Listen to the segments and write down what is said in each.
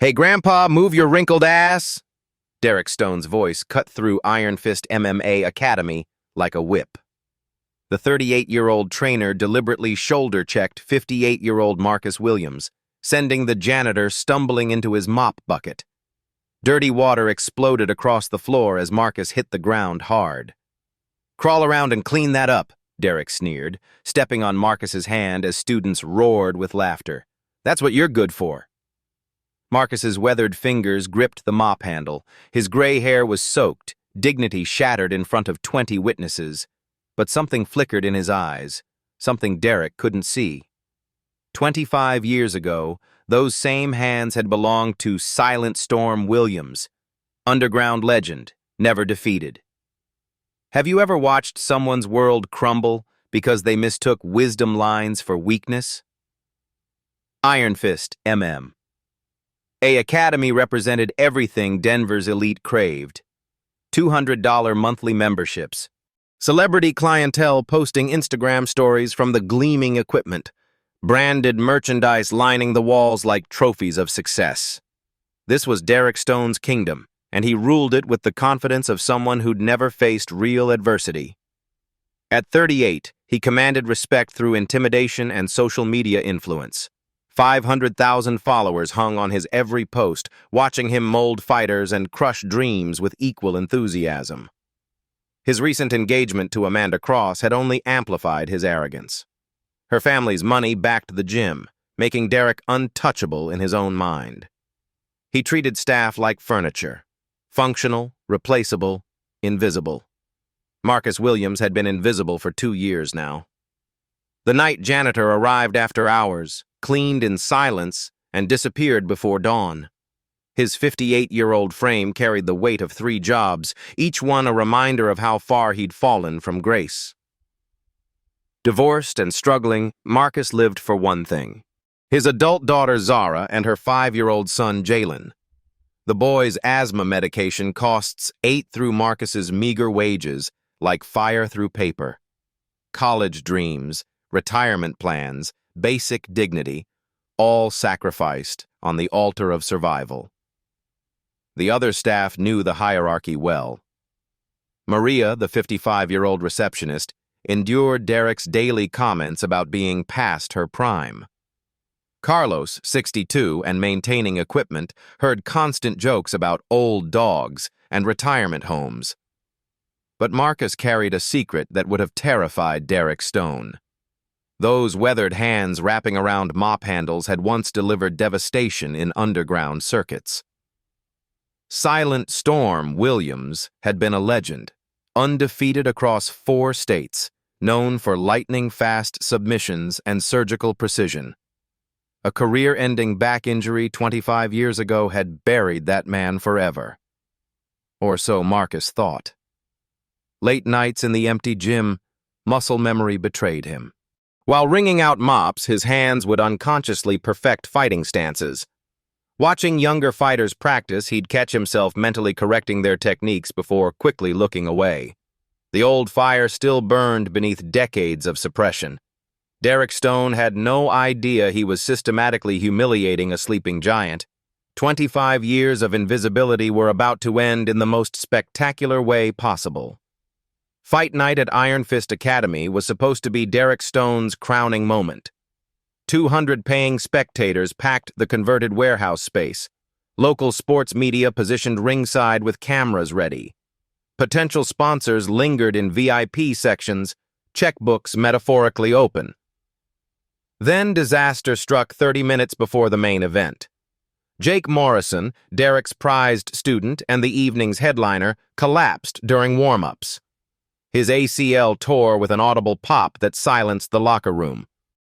Hey, Grandpa, move your wrinkled ass! Derek Stone's voice cut through Iron Fist MMA Academy like a whip. The 38-year-old trainer deliberately shoulder-checked 58-year-old Marcus Williams, sending the janitor stumbling into his mop bucket. Dirty water exploded across the floor as Marcus hit the ground hard. "Crawl around and clean that up," Derek sneered, stepping on Marcus's hand as students roared with laughter. "That's what you're good for." Marcus's weathered fingers gripped the mop handle. His gray hair was soaked, dignity shattered in front of 20 witnesses. But something flickered in his eyes, something Derek couldn't see. 25 years ago, those same hands had belonged to Silent Storm Williams, underground legend, never defeated. Have you ever watched someone's world crumble because they mistook wisdom lines for weakness? Iron Fist, MM. A academy represented everything Denver's elite craved. $200 monthly memberships. Celebrity clientele posting Instagram stories from the gleaming equipment. Branded merchandise lining the walls like trophies of success. This was Derek Stone's kingdom, and he ruled it with the confidence of someone who'd never faced real adversity. At 38, he commanded respect through intimidation and social media influence. 500,000 followers hung on his every post, watching him mold fighters and crush dreams with equal enthusiasm. His recent engagement to Amanda Cross had only amplified his arrogance. Her family's money backed the gym, making Derek untouchable in his own mind. He treated staff like furniture, functional, replaceable, invisible. Marcus Williams had been invisible for 2 years now. The night janitor arrived after hours, cleaned in silence, and disappeared before dawn. His 58-year-old frame carried the weight of 3 jobs, each one a reminder of how far he'd fallen from grace. Divorced and struggling, Marcus lived for one thing: his adult daughter Zara and her 5-year-old son Jalen. The boy's asthma medication costs ate through Marcus's meager wages like fire through paper. College dreams, retirement plans, basic dignity, all sacrificed on the altar of survival. The other staff knew the hierarchy well. Maria, the 55-year-old receptionist, endured Derek's daily comments about being past her prime. Carlos, 62 and maintaining equipment, heard constant jokes about old dogs and retirement homes. But Marcus carried a secret that would have terrified Derek Stone. Those weathered hands wrapping around mop handles had once delivered devastation in underground circuits. Silent Storm Williams had been a legend, undefeated across 4 states, known for lightning-fast submissions and surgical precision. A career-ending back injury 25 years ago had buried that man forever. Or so Marcus thought. Late nights in the empty gym, muscle memory betrayed him. While wringing out mops, his hands would unconsciously perfect fighting stances. Watching younger fighters practice, he'd catch himself mentally correcting their techniques before quickly looking away. The old fire still burned beneath decades of suppression. Derek Stone had no idea he was systematically humiliating a sleeping giant. 25 years of invisibility were about to end in the most spectacular way possible. Fight night at Iron Fist Academy was supposed to be Derek Stone's crowning moment. 200 paying spectators packed the converted warehouse space. Local sports media positioned ringside with cameras ready. Potential sponsors lingered in VIP sections, checkbooks metaphorically open. Then disaster struck 30 minutes before the main event. Jake Morrison, Derek's prized student and the evening's headliner, collapsed during warm-ups. His ACL tore with an audible pop that silenced the locker room.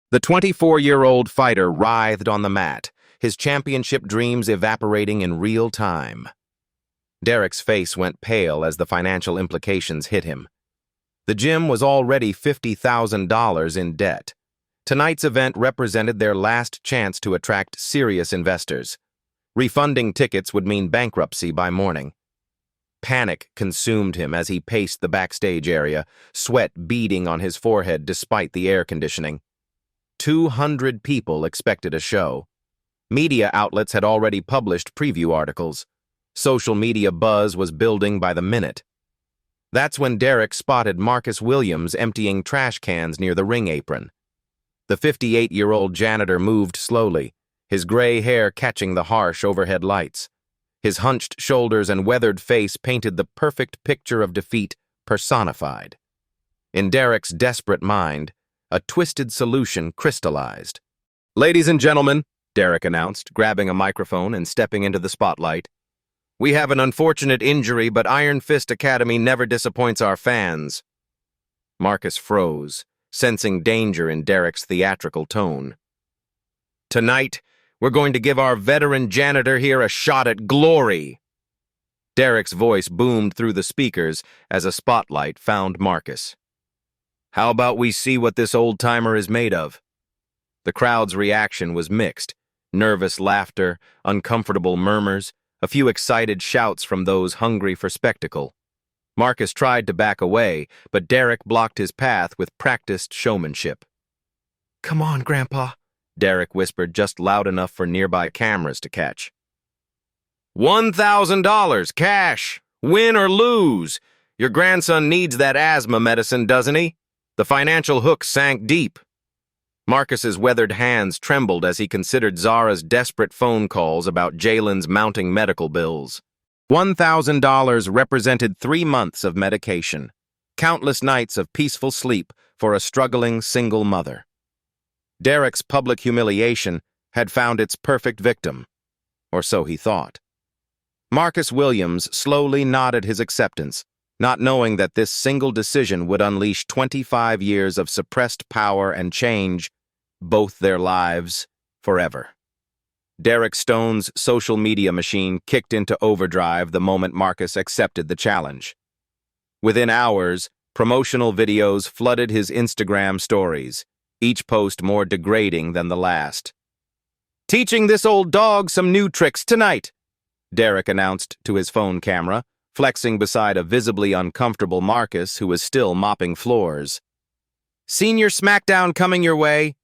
The 24-year-old fighter writhed on the mat, his championship dreams evaporating in real time. Derek's face went pale as the financial implications hit him. The gym was already $50,000 in debt. Tonight's event represented their last chance to attract serious investors. Refunding tickets would mean bankruptcy by morning. Panic consumed him as he paced the backstage area, sweat beading on his forehead despite the air conditioning. 200 people expected a show. Media outlets had already published preview articles. Social media buzz was building by the minute. That's when Derek spotted Marcus Williams emptying trash cans near the ring apron. The 58-year-old janitor moved slowly, his gray hair catching the harsh overhead lights. His hunched shoulders and weathered face painted the perfect picture of defeat personified. In Derek's desperate mind, a twisted solution crystallized. "Ladies and gentlemen," Derek announced, grabbing a microphone and stepping into the spotlight, "we have an unfortunate injury, but Iron Fist Academy never disappoints our fans." Marcus froze, sensing danger in Derek's theatrical tone. "Tonight, we're going to give our veteran janitor here a shot at glory." Derek's voice boomed through the speakers as a spotlight found Marcus. "How about we see what this old-timer is made of?" The crowd's reaction was mixed. Nervous laughter, uncomfortable murmurs, a few excited shouts from those hungry for spectacle. Marcus tried to back away, but Derek blocked his path with practiced showmanship. "Come on, Grandpa," Derek whispered just loud enough for nearby cameras to catch. $1,000 cash, win or lose. Your grandson needs that asthma medicine, doesn't he? The financial hook sank deep. Marcus's weathered hands trembled as he considered Zara's desperate phone calls about Jalen's mounting medical bills. $1,000 represented 3 months of medication, countless nights of peaceful sleep for a struggling single mother. Derek's public humiliation had found its perfect victim, or so he thought. Marcus Williams slowly nodded his acceptance, not knowing that this single decision would unleash 25 years of suppressed power and change both their lives forever. Derek Stone's social media machine kicked into overdrive the moment Marcus accepted the challenge. Within hours, promotional videos flooded his Instagram stories, each post more degrading than the last. "Teaching this old dog some new tricks tonight," Derek announced to his phone camera, flexing beside a visibly uncomfortable Marcus who was still mopping floors. "Senior Smackdown coming your way.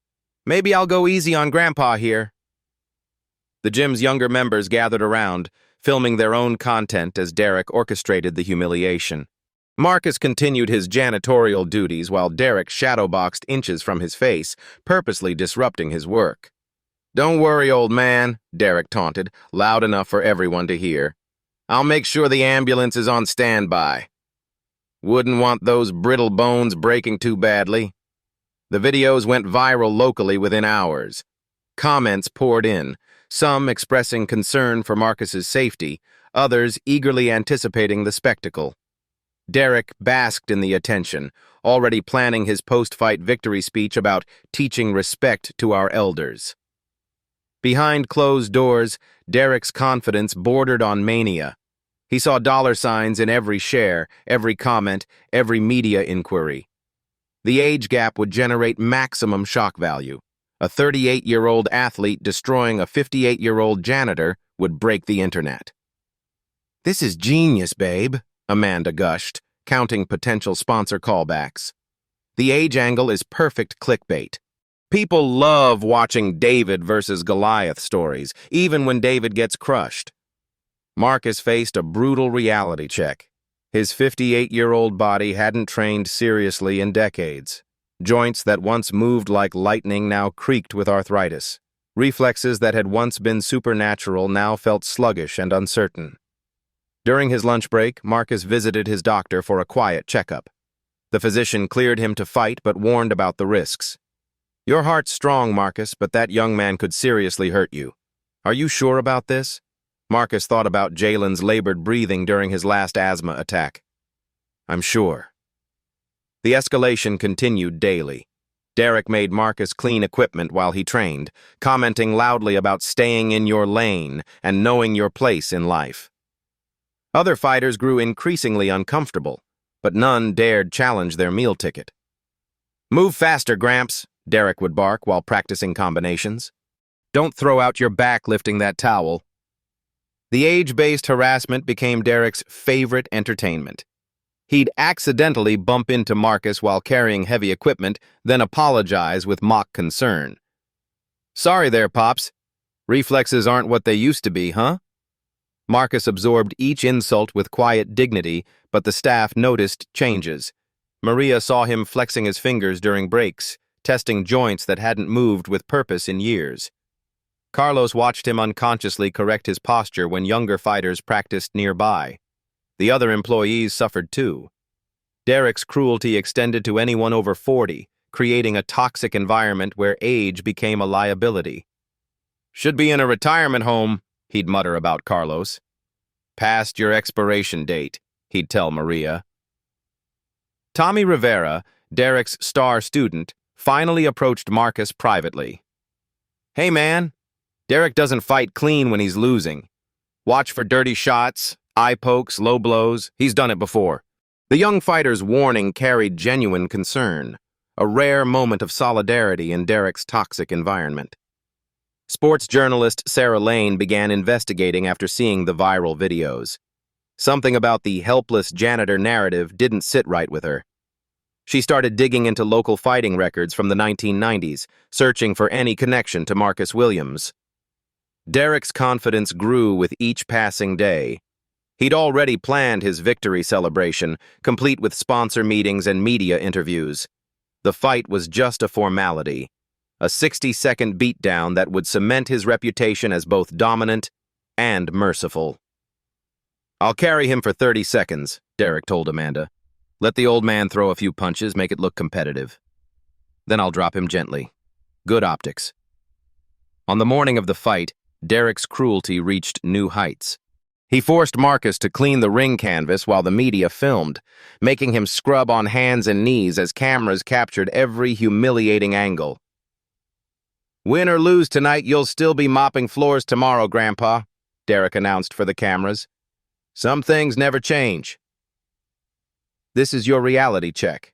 Maybe I'll go easy on Grandpa here." The gym's younger members gathered around, filming their own content as Derek orchestrated the humiliation. Marcus continued his janitorial duties while Derek shadowboxed inches from his face, purposely disrupting his work. "Don't worry, old man," Derek taunted, loud enough for everyone to hear. "I'll make sure the ambulance is on standby. Wouldn't want those brittle bones breaking too badly." The videos went viral locally within hours. Comments poured in, some expressing concern for Marcus's safety, others eagerly anticipating the spectacle. Derek basked in the attention, already planning his post-fight victory speech about teaching respect to our elders. Behind closed doors, Derek's confidence bordered on mania. He saw dollar signs in every share, every comment, every media inquiry. The age gap would generate maximum shock value. A 38-year-old athlete destroying a 58-year-old janitor would break the internet. "This is genius, babe," Amanda gushed, counting potential sponsor callbacks. "The age angle is perfect clickbait. People love watching David versus Goliath stories, even when David gets crushed." Marcus faced a brutal reality check. His 58-year-old body hadn't trained seriously in decades. Joints that once moved like lightning now creaked with arthritis. Reflexes that had once been supernatural now felt sluggish and uncertain. During his lunch break, Marcus visited his doctor for a quiet checkup. The physician cleared him to fight but warned about the risks. "Your heart's strong, Marcus, but that young man could seriously hurt you. Are you sure about this?" Marcus thought about Jalen's labored breathing during his last asthma attack. "I'm sure." The escalation continued daily. Derek made Marcus clean equipment while he trained, commenting loudly about staying in your lane and knowing your place in life. Other fighters grew increasingly uncomfortable, but none dared challenge their meal ticket. "Move faster, Gramps," Derek would bark while practicing combinations. "Don't throw out your back lifting that towel." The age-based harassment became Derek's favorite entertainment. He'd accidentally bump into Marcus while carrying heavy equipment, then apologize with mock concern. "Sorry there, Pops. Reflexes aren't what they used to be, huh? Marcus absorbed each insult with quiet dignity, but the staff noticed changes. Maria saw him flexing his fingers during breaks, testing joints that hadn't moved with purpose in years. Carlos watched him unconsciously correct his posture when younger fighters practiced nearby. The other employees suffered too. Derek's cruelty extended to anyone over 40, creating a toxic environment where age became a liability. "Should be in a retirement home," he'd mutter about Carlos. "Past your expiration date," he'd tell Maria. Tommy Rivera, Derek's star student, finally approached Marcus privately. "Hey man, Derek doesn't fight clean when he's losing. Watch for dirty shots, eye pokes, low blows. He's done it before." The young fighter's warning carried genuine concern, a rare moment of solidarity in Derek's toxic environment. Sports journalist Sarah Lane began investigating after seeing the viral videos. Something about the helpless janitor narrative didn't sit right with her. She started digging into local fighting records from the 1990s, searching for any connection to Marcus Williams. Derek's confidence grew with each passing day. He'd already planned his victory celebration, complete with sponsor meetings and media interviews. The fight was just a formality, a 60-second beatdown that would cement his reputation as both dominant and merciful. "I'll carry him for 30 seconds, Derek told Amanda. "Let the old man throw a few punches, make it look competitive. Then I'll drop him gently. Good optics." On the morning of the fight, Derek's cruelty reached new heights. He forced Marcus to clean the ring canvas while the media filmed, making him scrub on hands and knees as cameras captured every humiliating angle. "Win or lose tonight, you'll still be mopping floors tomorrow, Grandpa," Derek announced for the cameras. "Some things never change." "This is your reality check."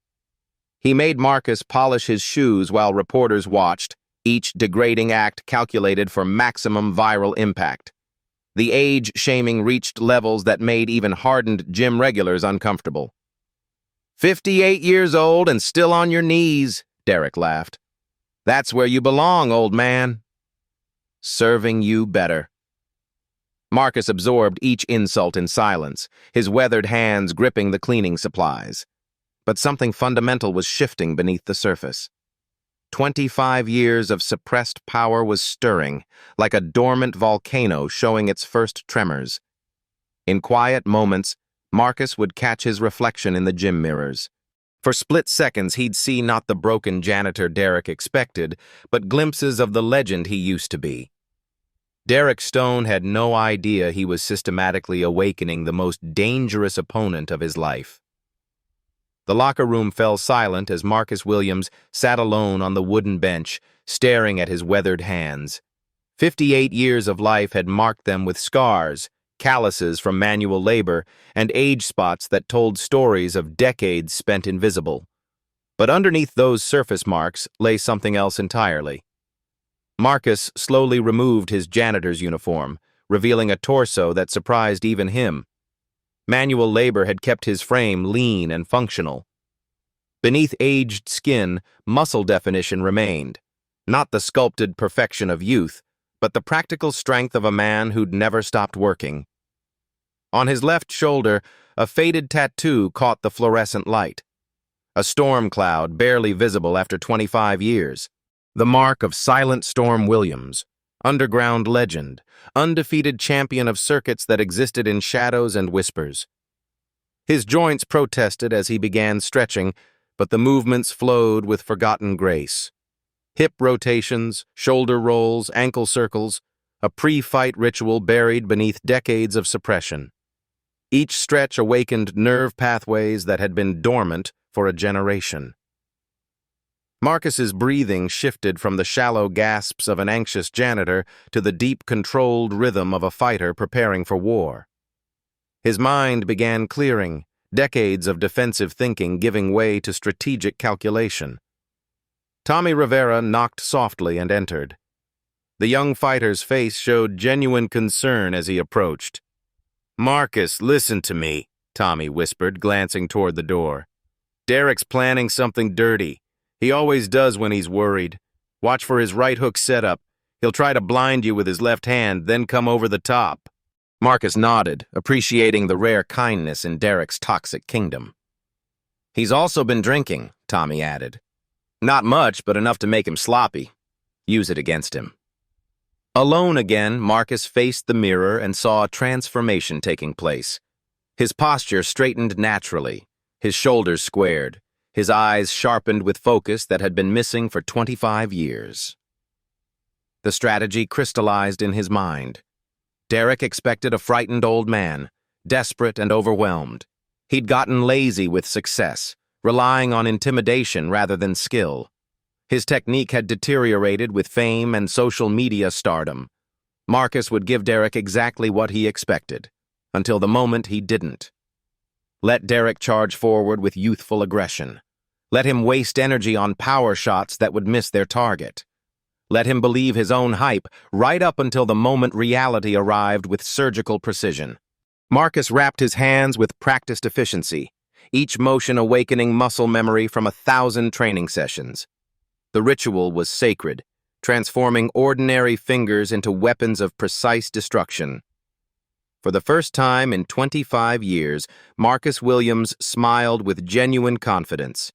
He made Marcus polish his shoes while reporters watched, each degrading act calculated for maximum viral impact. The age-shaming reached levels that made even hardened gym regulars uncomfortable. 58 years old and still on your knees," Derek laughed. "That's where you belong, old man." "Serving you better." Marcus absorbed each insult in silence, his weathered hands gripping the cleaning supplies. But something fundamental was shifting beneath the surface. 25 years of suppressed power was stirring, like a dormant volcano showing its first tremors. In quiet moments, Marcus would catch his reflection in the gym mirrors. For split seconds, he'd see not the broken janitor Derek expected, but glimpses of the legend he used to be. Derek Stone had no idea he was systematically awakening the most dangerous opponent of his life. The locker room fell silent as Marcus Williams sat alone on the wooden bench, staring at his weathered hands. 58 years of life had marked them with scars, calluses from manual labor, and age spots that told stories of decades spent invisible. But underneath those surface marks lay something else entirely. Marcus slowly removed his janitor's uniform, revealing a torso that surprised even him. Manual labor had kept his frame lean and functional. Beneath aged skin, muscle definition remained, not the sculpted perfection of youth, but the practical strength of a man who'd never stopped working. On his left shoulder, a faded tattoo caught the fluorescent light. A storm cloud barely visible after 25 years. The mark of Silent Storm Williams, underground legend, undefeated champion of circuits that existed in shadows and whispers. His joints protested as he began stretching, but the movements flowed with forgotten grace. Hip rotations, shoulder rolls, ankle circles, a pre-fight ritual buried beneath decades of suppression. Each stretch awakened nerve pathways that had been dormant for a generation. Marcus's breathing shifted from the shallow gasps of an anxious janitor to the deep, controlled rhythm of a fighter preparing for war. His mind began clearing, decades of defensive thinking giving way to strategic calculation. Tommy Rivera knocked softly and entered. The young fighter's face showed genuine concern as he approached. "Marcus, listen to me," Tommy whispered, glancing toward the door. "Derek's planning something dirty. He always does when he's worried. Watch for his right hook setup. He'll try to blind you with his left hand, then come over the top. Marcus nodded, appreciating the rare kindness in Derek's toxic kingdom. He's also been drinking, Tommy added. Not much, but enough to make him sloppy. Use it against him. Alone again, Marcus faced the mirror and saw a transformation taking place. His posture straightened naturally, his shoulders squared, his eyes sharpened with focus that had been missing for 25 years. The strategy crystallized in his mind. Derek expected a frightened old man, desperate and overwhelmed. He'd gotten lazy with success, relying on intimidation rather than skill. His technique had deteriorated with fame and social media stardom. Marcus would give Derek exactly what he expected, until the moment he didn't. Let Derek charge forward with youthful aggression. Let him waste energy on power shots that would miss their target. Let him believe his own hype right up until the moment reality arrived with surgical precision. Marcus wrapped his hands with practiced efficiency, each motion awakening muscle memory from 1,000 training sessions. The ritual was sacred, transforming ordinary fingers into weapons of precise destruction. For the first time in 25 years, Marcus Williams smiled with genuine confidence.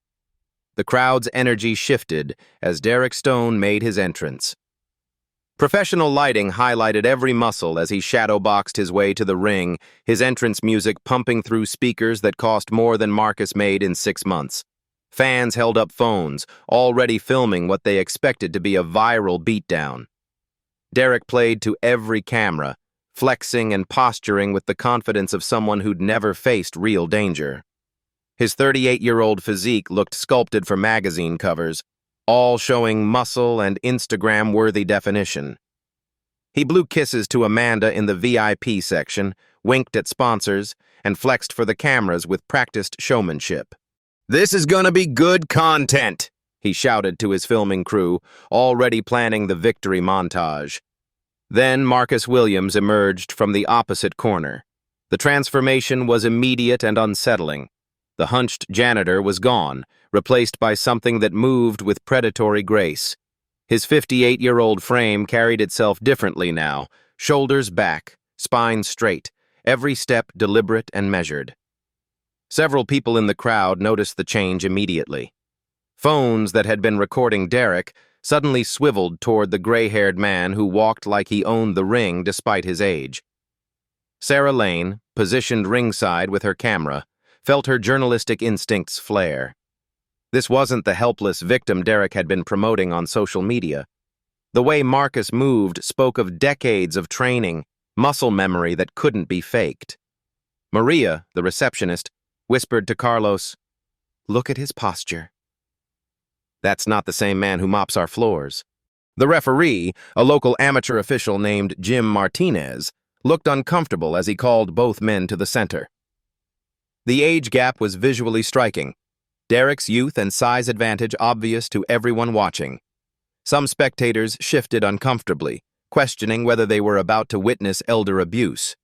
The crowd's energy shifted as Derek Stone made his entrance. Professional lighting highlighted every muscle as he shadowboxed his way to the ring, his entrance music pumping through speakers that cost more than Marcus made in 6 months. Fans held up phones, already filming what they expected to be a viral beatdown. Derek played to every camera, flexing and posturing with the confidence of someone who'd never faced real danger. His 38-year-old physique looked sculpted for magazine covers, all showing muscle and Instagram-worthy definition. He blew kisses to Amanda in the VIP section, winked at sponsors, and flexed for the cameras with practiced showmanship. "This is gonna be good content," he shouted to his filming crew, already planning the victory montage. Then Marcus Williams emerged from the opposite corner. The transformation was immediate and unsettling. The hunched janitor was gone, replaced by something that moved with predatory grace. His 58-year-old frame carried itself differently now, shoulders back, spine straight, every step deliberate and measured. Several people in the crowd noticed the change immediately. Phones that had been recording Derek suddenly swiveled toward the gray-haired man who walked like he owned the ring despite his age. Sarah Lane, positioned ringside with her camera, felt her journalistic instincts flare. This wasn't the helpless victim Derek had been promoting on social media. The way Marcus moved spoke of decades of training, muscle memory that couldn't be faked. Maria, the receptionist, whispered to Carlos, "Look at his posture." "That's not the same man who mops our floors." The referee, a local amateur official named Jim Martinez, looked uncomfortable as he called both men to the center. The age gap was visually striking, Derek's youth and size advantage obvious to everyone watching. Some spectators shifted uncomfortably, questioning whether they were about to witness elder abuse.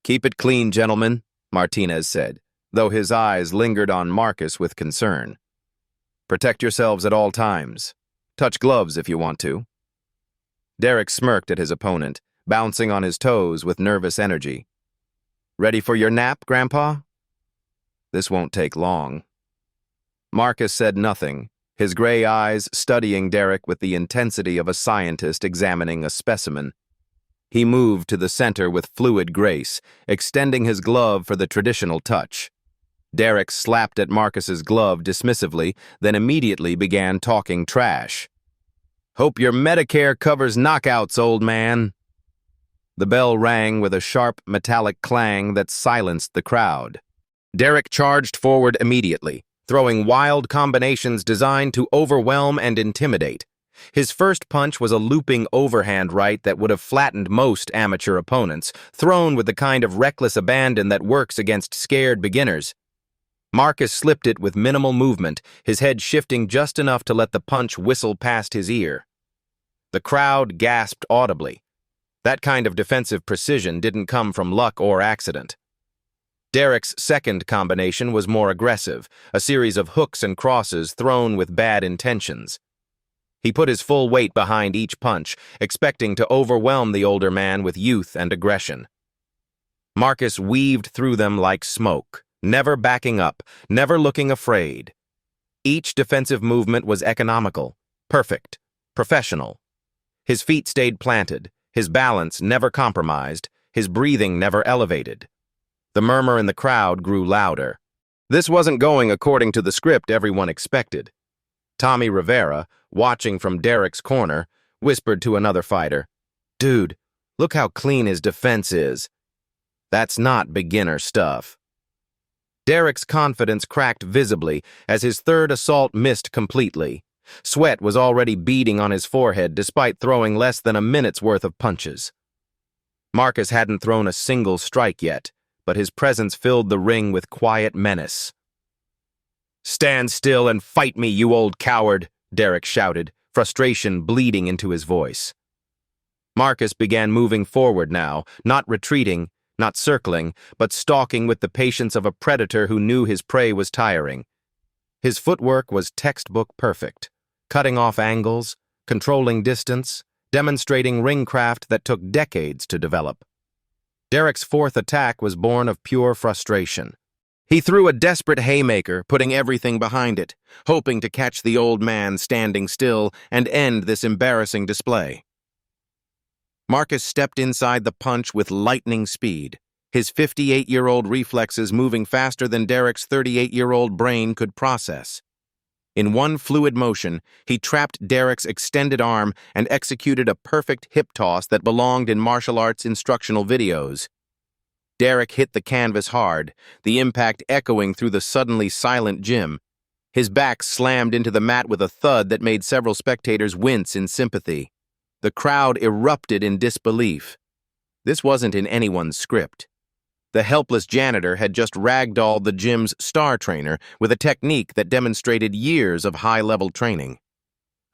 "Keep it clean, gentlemen," Martinez said, though his eyes lingered on Marcus with concern. "Protect yourselves at all times. Touch gloves if you want to." Derek smirked at his opponent, bouncing on his toes with nervous energy. "Ready for your nap, Grandpa?" "This won't take long." Marcus said nothing, his gray eyes studying Derek with the intensity of a scientist examining a specimen. He moved to the center with fluid grace, extending his glove for the traditional touch. Derek slapped at Marcus's glove dismissively, then immediately began talking trash. "Hope your Medicare covers knockouts, old man." The bell rang with a sharp metallic clang that silenced the crowd. Derek charged forward immediately, throwing wild combinations designed to overwhelm and intimidate. His first punch was a looping overhand right that would have flattened most amateur opponents, thrown with the kind of reckless abandon that works against scared beginners. Marcus slipped it with minimal movement, his head shifting just enough to let the punch whistle past his ear. The crowd gasped audibly. That kind of defensive precision didn't come from luck or accident. Derek's second combination was more aggressive, a series of hooks and crosses thrown with bad intentions. He put his full weight behind each punch, expecting to overwhelm the older man with youth and aggression. Marcus weaved through them like smoke, never backing up, never looking afraid. Each defensive movement was economical, perfect, professional. His feet stayed planted, his balance never compromised, his breathing never elevated. The murmur in the crowd grew louder. This wasn't going according to the script everyone expected. Tommy Rivera, watching from Derek's corner, whispered to another fighter, "Dude, look how clean his defense is. That's not beginner stuff." Derek's confidence cracked visibly as his third assault missed completely. Sweat was already beading on his forehead despite throwing less than a minute's worth of punches. Marcus hadn't thrown a single strike yet, but his presence filled the ring with quiet menace. "Stand still and fight me, you old coward," Derek shouted, frustration bleeding into his voice. Marcus began moving forward now, not retreating, not circling, but stalking with the patience of a predator who knew his prey was tiring. His footwork was textbook perfect, cutting off angles, controlling distance, demonstrating ringcraft that took decades to develop. Derek's fourth attack was born of pure frustration. He threw a desperate haymaker, putting everything behind it, hoping to catch the old man standing still and end this embarrassing display. Marcus stepped inside the punch with lightning speed, his 58-year-old reflexes moving faster than Derek's 38-year-old brain could process. In one fluid motion, he trapped Derek's extended arm and executed a perfect hip toss that belonged in martial arts instructional videos. Derek hit the canvas hard, the impact echoing through the suddenly silent gym. His back slammed into the mat with a thud that made several spectators wince in sympathy. The crowd erupted in disbelief. This wasn't in anyone's script. The helpless janitor had just ragdolled the gym's star trainer with a technique that demonstrated years of high-level training.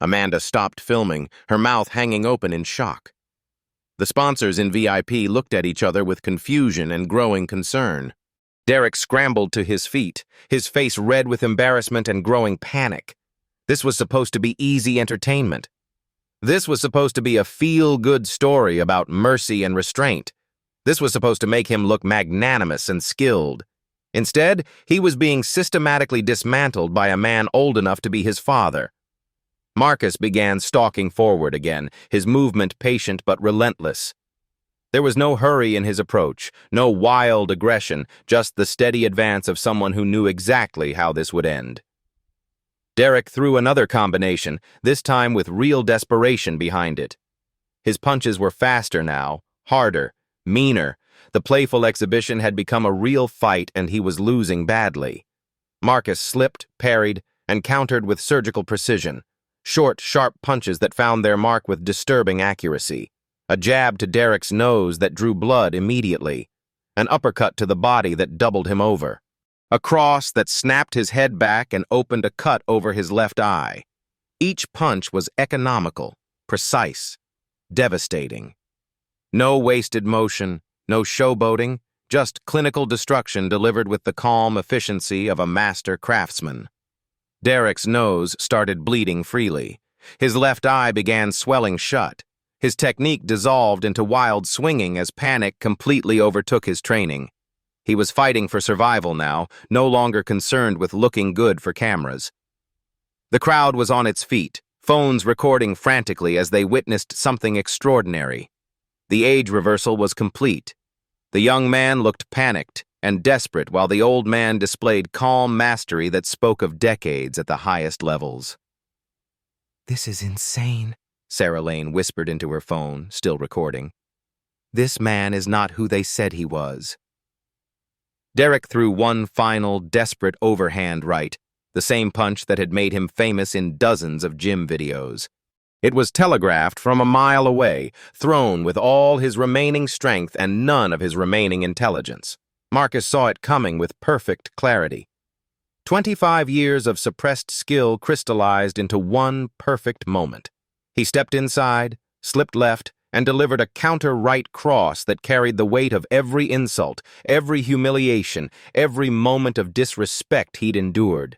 Amanda stopped filming, her mouth hanging open in shock. The sponsors in VIP looked at each other with confusion and growing concern. Derek scrambled to his feet, his face red with embarrassment and growing panic. This was supposed to be easy entertainment. This was supposed to be a feel-good story about mercy and restraint. This was supposed to make him look magnanimous and skilled. Instead, he was being systematically dismantled by a man old enough to be his father. Marcus began stalking forward again, his movement patient but relentless. There was no hurry in his approach, no wild aggression, just the steady advance of someone who knew exactly how this would end. Derek threw another combination, this time with real desperation behind it. His punches were faster now, harder, meaner. The playful exhibition had become a real fight and he was losing badly. Marcus slipped, parried, and countered with surgical precision. Short, sharp punches that found their mark with disturbing accuracy. A jab to Derek's nose that drew blood immediately. An uppercut to the body that doubled him over. A cross that snapped his head back and opened a cut over his left eye. Each punch was economical, precise, devastating. No wasted motion, no showboating, just clinical destruction delivered with the calm efficiency of a master craftsman. Derek's nose started bleeding freely. His left eye began swelling shut. His technique dissolved into wild swinging as panic completely overtook his training. He was fighting for survival now, no longer concerned with looking good for cameras. The crowd was on its feet, phones recording frantically as they witnessed something extraordinary. The age reversal was complete. The young man looked panicked and desperate while the old man displayed calm mastery that spoke of decades at the highest levels. "This is insane," Sarah Lane whispered into her phone, still recording. "This man is not who they said he was." Derek threw one final, desperate overhand right, the same punch that had made him famous in dozens of gym videos. It was telegraphed from a mile away, thrown with all his remaining strength and none of his remaining intelligence. Marcus saw it coming with perfect clarity. 25 years of suppressed skill crystallized into one perfect moment. He stepped inside, slipped left, and delivered a counter-right cross that carried the weight of every insult, every humiliation, every moment of disrespect he'd endured.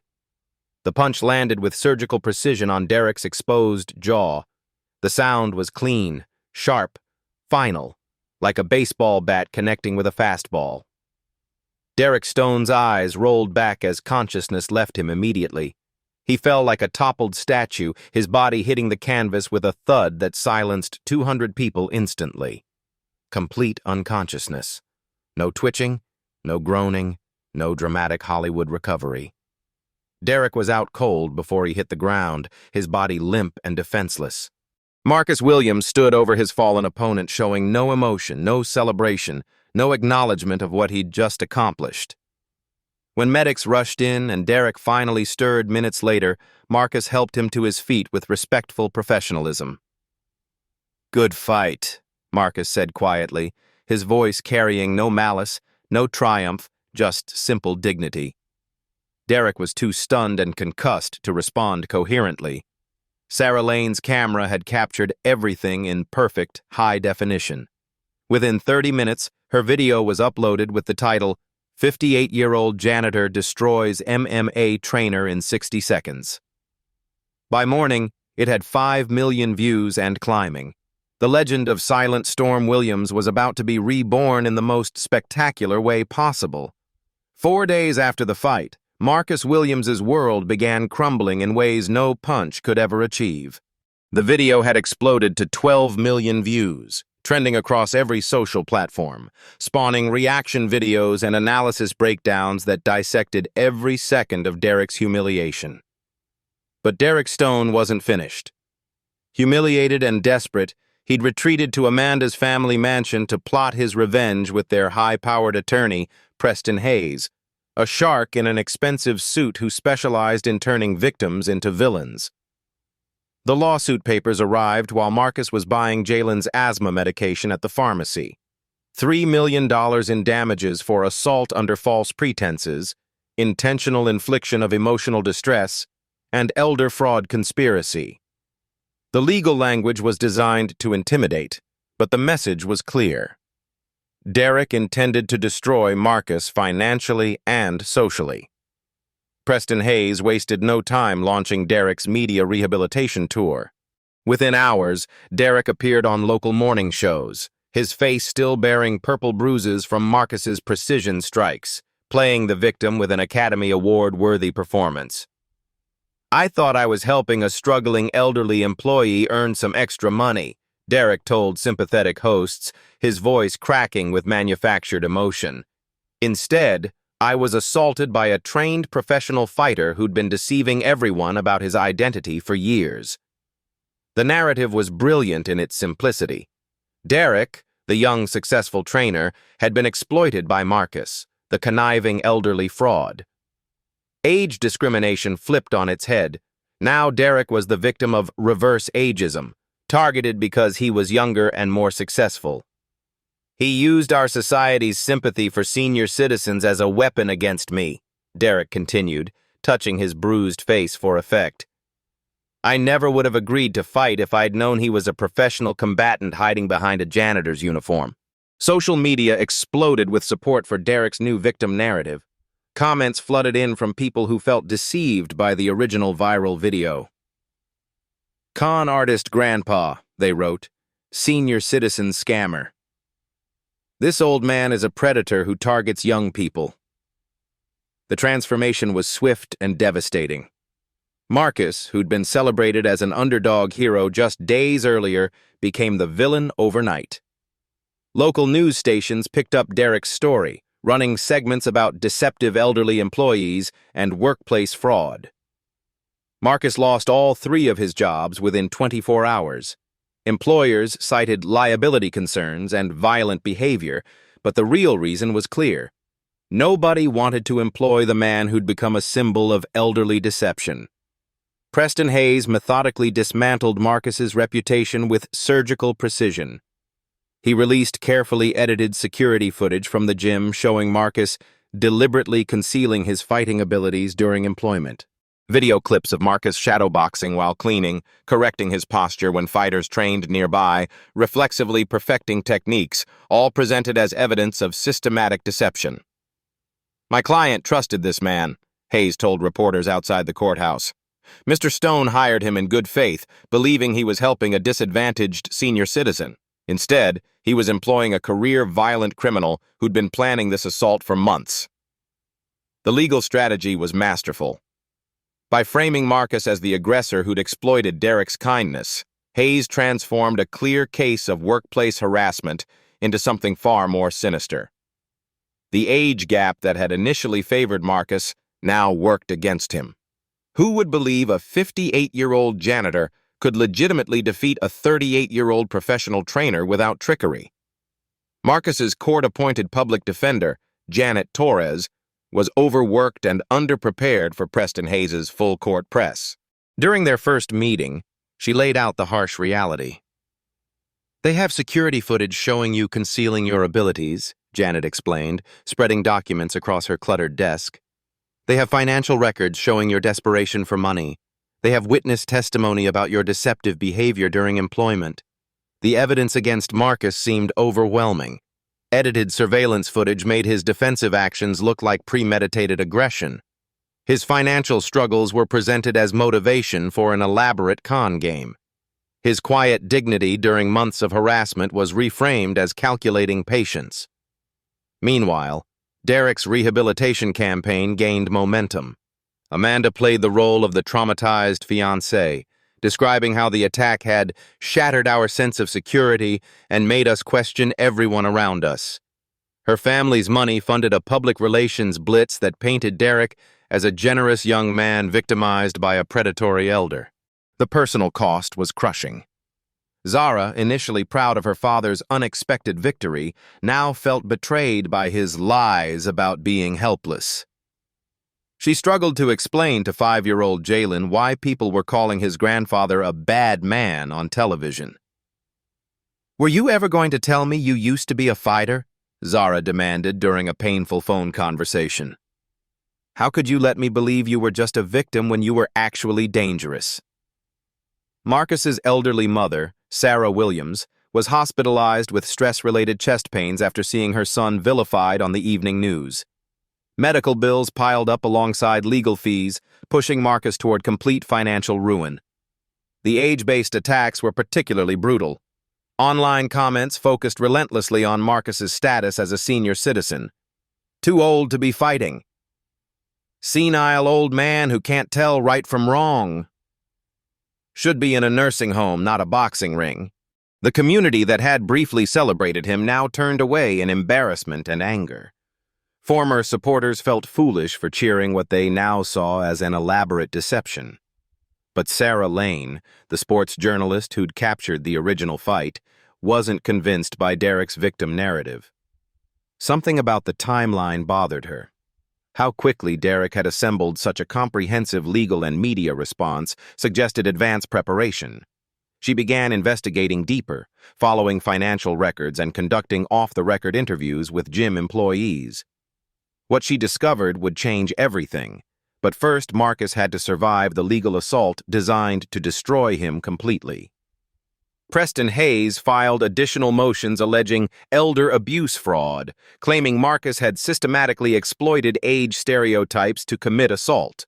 The punch landed with surgical precision on Derek's exposed jaw. The sound was clean, sharp, final, like a baseball bat connecting with a fastball. Derek Stone's eyes rolled back as consciousness left him immediately. He fell like a toppled statue, his body hitting the canvas with a thud that silenced 200 people instantly. Complete unconsciousness. No twitching, no groaning, no dramatic Hollywood recovery. Derek was out cold before he hit the ground, his body limp and defenseless. Marcus Williams stood over his fallen opponent, showing no emotion, no celebration, no acknowledgement of what he'd just accomplished. When medics rushed in and Derek finally stirred minutes later, Marcus helped him to his feet with respectful professionalism. "Good fight," Marcus said quietly, his voice carrying no malice, no triumph, just simple dignity. Derek was too stunned and concussed to respond coherently. Sarah Lane's camera had captured everything in perfect, high definition. Within 30 minutes, her video was uploaded with the title, "58-year-old Janitor Destroys MMA Trainer in 60 Seconds." By morning, it had 5 million views and climbing. The legend of Silent Storm Williams was about to be reborn in the most spectacular way possible. 4 days after the fight, Marcus Williams's world began crumbling in ways no punch could ever achieve. The video had exploded to 12 million views, trending across every social platform, spawning reaction videos and analysis breakdowns that dissected every second of Derek's humiliation. But Derek Stone wasn't finished. Humiliated and desperate, he'd retreated to Amanda's family mansion to plot his revenge with their high-powered attorney, Preston Hayes, a shark in an expensive suit who specialized in turning victims into villains. The lawsuit papers arrived while Marcus was buying Jalen's asthma medication at the pharmacy. $3 million in damages for assault under false pretenses, intentional infliction of emotional distress, and elder fraud conspiracy. The legal language was designed to intimidate, but the message was clear. Derek intended to destroy Marcus financially and socially. Preston Hayes wasted no time launching Derek's media rehabilitation tour. Within hours, Derek appeared on local morning shows, his face still bearing purple bruises from Marcus's precision strikes, playing the victim with an Academy Award-worthy performance. "I thought I was helping a struggling elderly employee earn some extra money," Derek told sympathetic hosts, his voice cracking with manufactured emotion. "Instead, I was assaulted by a trained professional fighter who'd been deceiving everyone about his identity for years." The narrative was brilliant in its simplicity. Derek, the young, successful trainer, had been exploited by Marcus, the conniving elderly fraud. Age discrimination flipped on its head. Now Derek was the victim of reverse ageism, targeted because he was younger and more successful. "He used our society's sympathy for senior citizens as a weapon against me," Derek continued, touching his bruised face for effect. "I never would have agreed to fight if I'd known he was a professional combatant hiding behind a janitor's uniform." Social media exploded with support for Derek's new victim narrative. Comments flooded in from people who felt deceived by the original viral video. "Con artist grandpa," they wrote, "senior citizen scammer. This old man is a predator who targets young people." The transformation was swift and devastating. Marcus, who'd been celebrated as an underdog hero just days earlier, became the villain overnight. Local news stations picked up Derek's story, running segments about deceptive elderly employees and workplace fraud. Marcus lost all 3 of his jobs within 24 hours. Employers cited liability concerns and violent behavior, but the real reason was clear. Nobody wanted to employ the man who'd become a symbol of elderly deception. Preston Hayes methodically dismantled Marcus's reputation with surgical precision. He released carefully edited security footage from the gym showing Marcus deliberately concealing his fighting abilities during employment. Video clips of Marcus shadowboxing while cleaning, correcting his posture when fighters trained nearby, reflexively perfecting techniques, all presented as evidence of systematic deception. "My client trusted this man," Hayes told reporters outside the courthouse. Mr. Stone hired him in good faith, believing he was helping a disadvantaged senior citizen. Instead, he was employing a career violent criminal who'd been planning this assault for months. The legal strategy was masterful. By framing Marcus as the aggressor who'd exploited Derek's kindness, Hayes transformed a clear case of workplace harassment into something far more sinister. The age gap that had initially favored Marcus now worked against him. Who would believe a 58-year-old janitor could legitimately defeat a 38-year-old professional trainer without trickery? Marcus's court-appointed public defender, Janitor, was overworked and underprepared for Preston Hayes' full-court press. During their first meeting, she laid out the harsh reality. "They have security footage showing you concealing your abilities," Janet explained, spreading documents across her cluttered desk. "They have financial records showing your desperation for money. They have witness testimony about your deceptive behavior during employment. The evidence against Marcus seemed overwhelming. Edited surveillance footage made his defensive actions look like premeditated aggression. His financial struggles were presented as motivation for an elaborate con game. His quiet dignity during months of harassment was reframed as calculating patience." Meanwhile, Derek's rehabilitation campaign gained momentum. Amanda played the role of the traumatized fiancé, describing how the attack had shattered our sense of security and made us question everyone around us. Her family's money funded a public relations blitz that painted Derek as a generous young man victimized by a predatory elder. The personal cost was crushing. Zara, initially proud of her father's unexpected victory, now felt betrayed by his lies about being helpless. She struggled to explain to 5-year-old Jalen why people were calling his grandfather a bad man on television. "Were you ever going to tell me you used to be a fighter?" Zara demanded during a painful phone conversation. "How could you let me believe you were just a victim when you were actually dangerous?" Marcus's elderly mother, Sarah Williams, was hospitalized with stress-related chest pains after seeing her son vilified on the evening news. Medical bills piled up alongside legal fees, pushing Marcus toward complete financial ruin. The age-based attacks were particularly brutal. Online comments focused relentlessly on Marcus's status as a senior citizen. "Too old to be fighting." "Senile old man who can't tell right from wrong." "Should be in a nursing home, not a boxing ring." The community that had briefly celebrated him now turned away in embarrassment and anger. Former supporters felt foolish for cheering what they now saw as an elaborate deception. But Sarah Lane, the sports journalist who'd captured the original fight, wasn't convinced by Derek's victim narrative. Something about the timeline bothered her. How quickly Derek had assembled such a comprehensive legal and media response suggested advanced preparation. She began investigating deeper, following financial records and conducting off-the-record interviews with gym employees. What she discovered would change everything, but first Marcus had to survive the legal assault designed to destroy him completely. Preston Hayes filed additional motions alleging elder abuse fraud, claiming Marcus had systematically exploited age stereotypes to commit assault.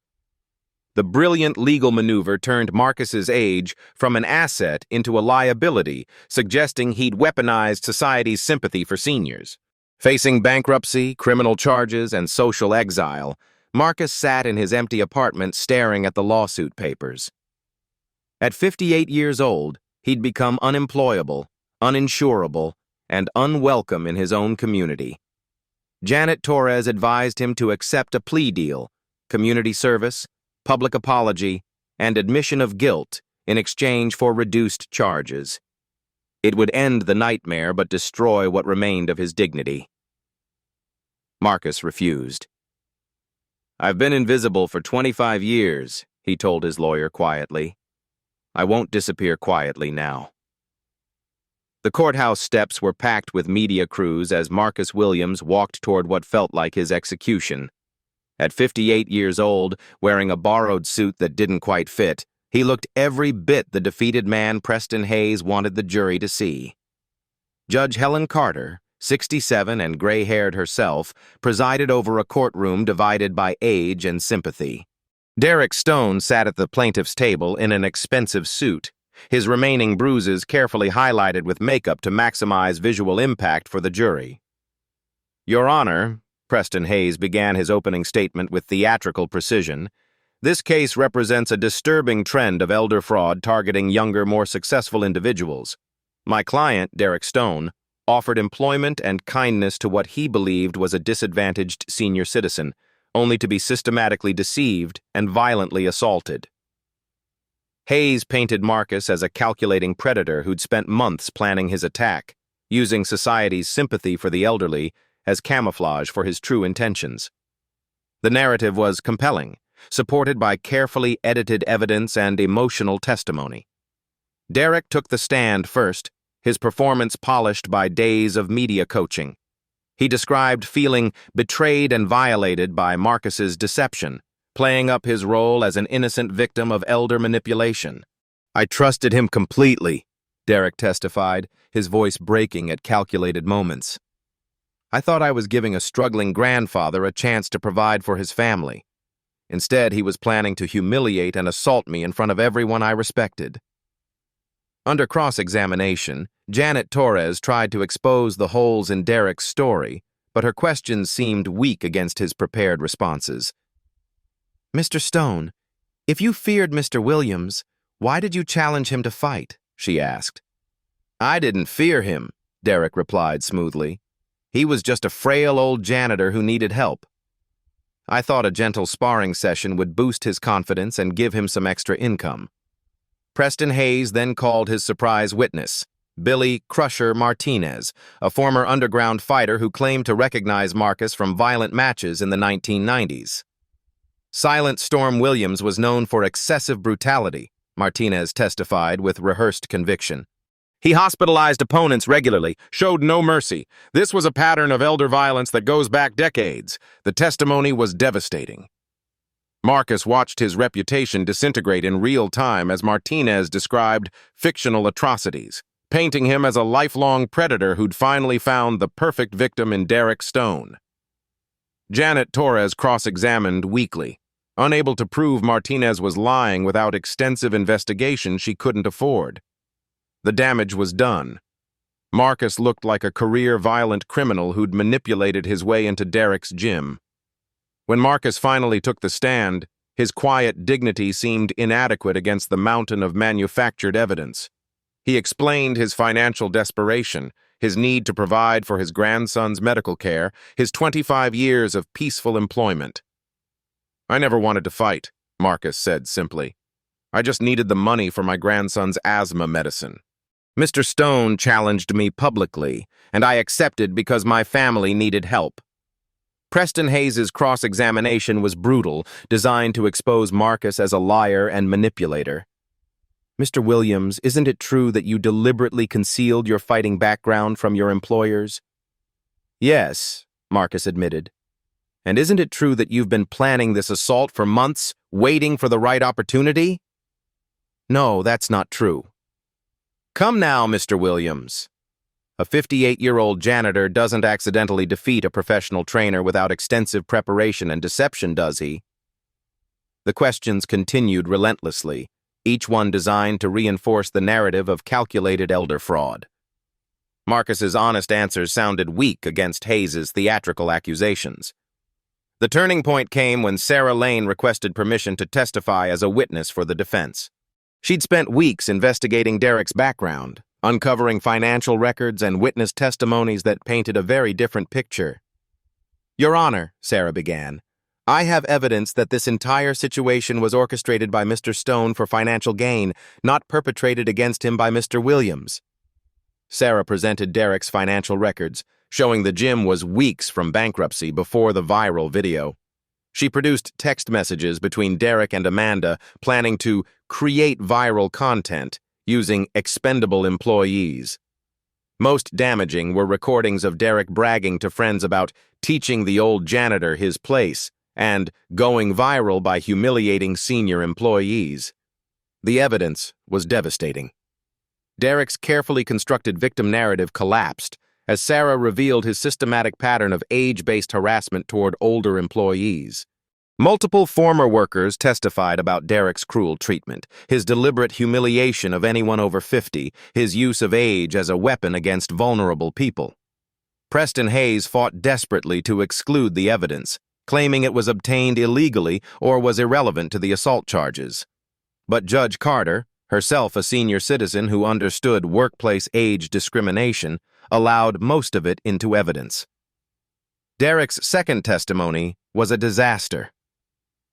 The brilliant legal maneuver turned Marcus's age from an asset into a liability, suggesting he'd weaponized society's sympathy for seniors. Facing bankruptcy, criminal charges, and social exile, Marcus sat in his empty apartment staring at the lawsuit papers. At 58 years old, he'd become unemployable, uninsurable, and unwelcome in his own community. Janet Torres advised him to accept a plea deal, community service, public apology, and admission of guilt in exchange for reduced charges. It would end the nightmare but destroy what remained of his dignity. Marcus refused. "I've been invisible for 25 years, he told his lawyer quietly. "I won't disappear quietly now." The courthouse steps were packed with media crews as Marcus Williams walked toward what felt like his execution. At 58 years old, wearing a borrowed suit that didn't quite fit, he looked every bit the defeated man Preston Hayes wanted the jury to see. Judge Helen Carter, 67 and gray-haired herself, presided over a courtroom divided by age and sympathy. Derek Stone sat at the plaintiff's table in an expensive suit, his remaining bruises carefully highlighted with makeup to maximize visual impact for the jury. "Your Honor," Preston Hayes began his opening statement with theatrical precision, "this case represents a disturbing trend of elder fraud targeting younger, more successful individuals. My client, Derek Stone, offered employment and kindness to what he believed was a disadvantaged senior citizen, only to be systematically deceived and violently assaulted." Hayes painted Marcus as a calculating predator who'd spent months planning his attack, using society's sympathy for the elderly as camouflage for his true intentions. The narrative was compelling, supported by carefully edited evidence and emotional testimony. Derek took the stand first, his performance polished by days of media coaching. He described feeling betrayed and violated by Marcus's deception, playing up his role as an innocent victim of elder manipulation. "I trusted him completely," Derek testified, his voice breaking at calculated moments. "I thought I was giving a struggling grandfather a chance to provide for his family. Instead, he was planning to humiliate and assault me in front of everyone I respected." Under cross-examination, Janet Torres tried to expose the holes in Derek's story, but her questions seemed weak against his prepared responses. "Mr. Stone, if you feared Mr. Williams, why did you challenge him to fight?" she asked. "I didn't fear him," Derek replied smoothly. "He was just a frail old janitor who needed help. I thought a gentle sparring session would boost his confidence and give him some extra income." Preston Hayes then called his surprise witness, Billy Crusher Martinez, a former underground fighter who claimed to recognize Marcus from violent matches in the 1990s. Silent Storm Williams was known for excessive brutality, Martinez testified with rehearsed conviction. "He hospitalized opponents regularly, showed no mercy. This was a pattern of elder violence that goes back decades." The testimony was devastating. Marcus watched his reputation disintegrate in real time as Martinez described fictional atrocities, painting him as a lifelong predator who'd finally found the perfect victim in Derek Stone. Janet Torres cross-examined weakly. Unable to prove Martinez was lying without extensive investigation she couldn't afford. The damage was done. Marcus looked like a career violent criminal who'd manipulated his way into Derek's gym. When Marcus finally took the stand, his quiet dignity seemed inadequate against the mountain of manufactured evidence. He explained his financial desperation, his need to provide for his grandson's medical care, his 25 years of peaceful employment. "I never wanted to fight," Marcus said simply. "I just needed the money for my grandson's asthma medicine. Mr. Stone challenged me publicly, and I accepted because my family needed help." Preston Hayes' cross-examination was brutal, designed to expose Marcus as a liar and manipulator. "Mr. Williams, isn't it true that you deliberately concealed your fighting background from your employers?" "Yes," Marcus admitted. "And isn't it true that you've been planning this assault for months, waiting for the right opportunity?" "No, that's not true." "Come now, Mr. Williams. A 58-year-old janitor doesn't accidentally defeat a professional trainer without extensive preparation and deception, does he?" The questions continued relentlessly, each one designed to reinforce the narrative of calculated elder fraud. Marcus's honest answers sounded weak against Hayes' theatrical accusations. The turning point came when Sarah Lane requested permission to testify as a witness for the defense. She'd spent weeks investigating Derek's background, uncovering financial records and witness testimonies that painted a very different picture. "Your Honor," Sarah began, "I have evidence that this entire situation was orchestrated by Mr. Stone for financial gain, not perpetrated against him by Mr. Williams." Sarah presented Derek's financial records, showing the gym was weeks from bankruptcy before the viral video. She produced text messages between Derek and Amanda, planning to create viral content using expendable employees. Most damaging were recordings of Derek bragging to friends about teaching the old janitor his place and going viral by humiliating senior employees. The evidence was devastating. Derek's carefully constructed victim narrative collapsed as Sarah revealed his systematic pattern of age-based harassment toward older employees. Multiple former workers testified about Derek's cruel treatment, his deliberate humiliation of anyone over 50, his use of age as a weapon against vulnerable people. Preston Hayes fought desperately to exclude the evidence, claiming it was obtained illegally or was irrelevant to the assault charges. But Judge Carter, herself a senior citizen who understood workplace age discrimination, allowed most of it into evidence. Derek's second testimony was a disaster.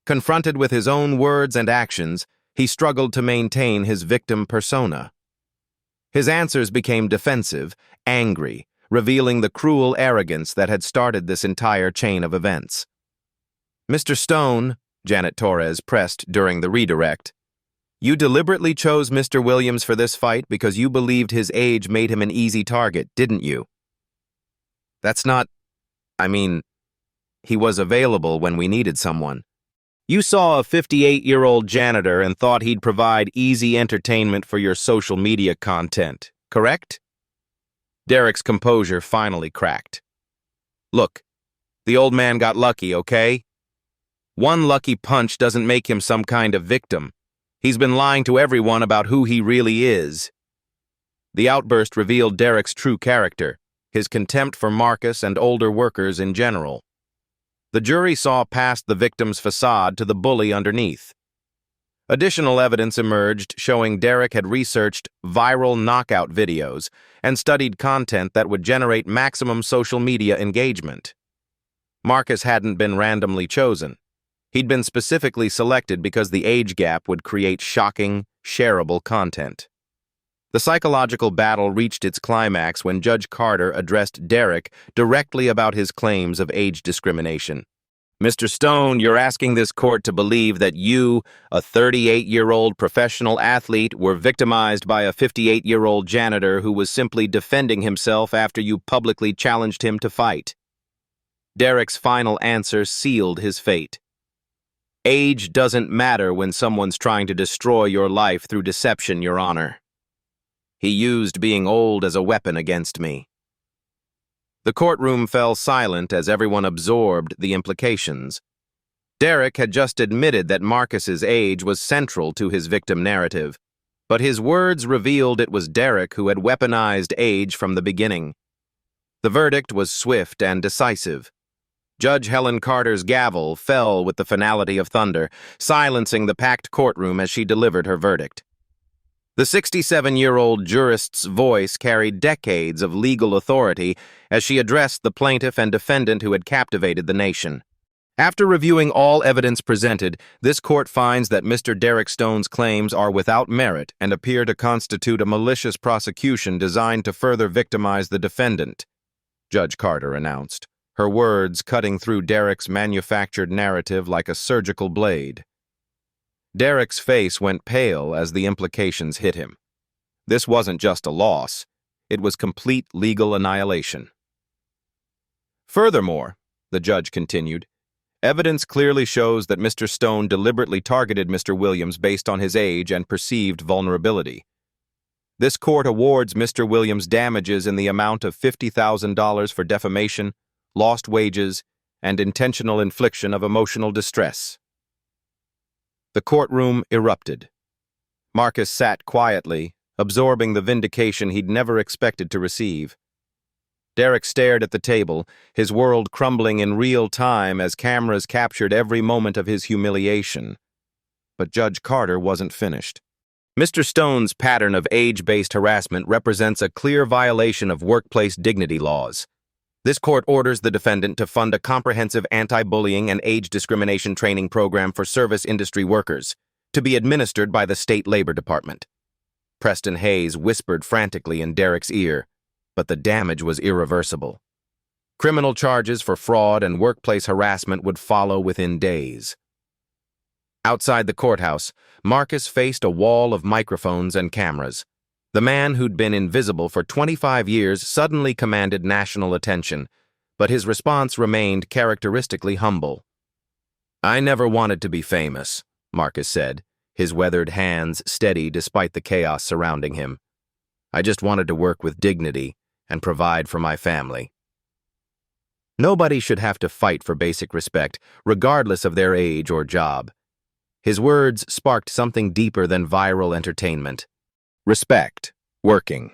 Confronted with his own words and actions, he struggled to maintain his victim persona. His answers became defensive, angry, revealing the cruel arrogance that had started this entire chain of events. "Mr. Stone," Janet Torres pressed during the redirect, "you deliberately chose Mr. Williams for this fight because you believed his age made him an easy target, didn't you?" "That's not... he was available when we needed someone. You saw a 58-year-old janitor and thought he'd provide easy entertainment for your social media content, correct?" Derek's composure finally cracked. "Look, the old man got lucky, okay? One lucky punch doesn't make him some kind of victim. He's been lying to everyone about who he really is." The outburst revealed Derek's true character, his contempt for Marcus and older workers in general. The jury saw past the victim's facade to the bully underneath. Additional evidence emerged showing Derek had researched viral knockout videos and studied content that would generate maximum social media engagement. Marcus hadn't been randomly chosen. He'd been specifically selected because the age gap would create shocking, shareable content. The psychological battle reached its climax when Judge Carter addressed Derek directly about his claims of age discrimination. "Mr. Stone, you're asking this court to believe that you, a 38-year-old professional athlete, were victimized by a 58-year-old janitor who was simply defending himself after you publicly challenged him to fight." Derek's final answer sealed his fate. "Age doesn't matter when someone's trying to destroy your life through deception, Your Honor. He used being old as a weapon against me." The courtroom fell silent as everyone absorbed the implications. Derek had just admitted that Marcus's age was central to his victim narrative, but his words revealed it was Derek who had weaponized age from the beginning. The verdict was swift and decisive. Judge Helen Carter's gavel fell with the finality of thunder, silencing the packed courtroom as she delivered her verdict. The 67-year-old jurist's voice carried decades of legal authority as she addressed the plaintiff and defendant who had captivated the nation. After reviewing all evidence presented, this court finds that Mr. Derek Stone's claims are without merit and appear to constitute a malicious prosecution designed to further victimize the defendant, Judge Carter announced, her words cutting through Derek's manufactured narrative like a surgical blade. Derek's face went pale as the implications hit him. This wasn't just a loss, it was complete legal annihilation. Furthermore, the judge continued, evidence clearly shows that Mr. Stone deliberately targeted Mr. Williams based on his age and perceived vulnerability. This court awards Mr. Williams damages in the amount of $50,000 for defamation, lost wages, and intentional infliction of emotional distress. The courtroom erupted. Marcus sat quietly, absorbing the vindication he'd never expected to receive. Derek stared at the table, his world crumbling in real time as cameras captured every moment of his humiliation. But Judge Carter wasn't finished. Mr. Stone's pattern of age-based harassment represents a clear violation of workplace dignity laws. This court orders the defendant to fund a comprehensive anti-bullying and age discrimination training program for service industry workers, to be administered by the State Labor Department. Preston Hayes whispered frantically in Derek's ear, but the damage was irreversible. Criminal charges for fraud and workplace harassment would follow within days. Outside the courthouse, Marcus faced a wall of microphones and cameras. The man who'd been invisible for 25 years suddenly commanded national attention, but his response remained characteristically humble. "I never wanted to be famous," Marcus said, his weathered hands steady despite the chaos surrounding him. "I just wanted to work with dignity and provide for my family. Nobody should have to fight for basic respect, regardless of their age or job. His words sparked something deeper than viral entertainment. Respect. Working.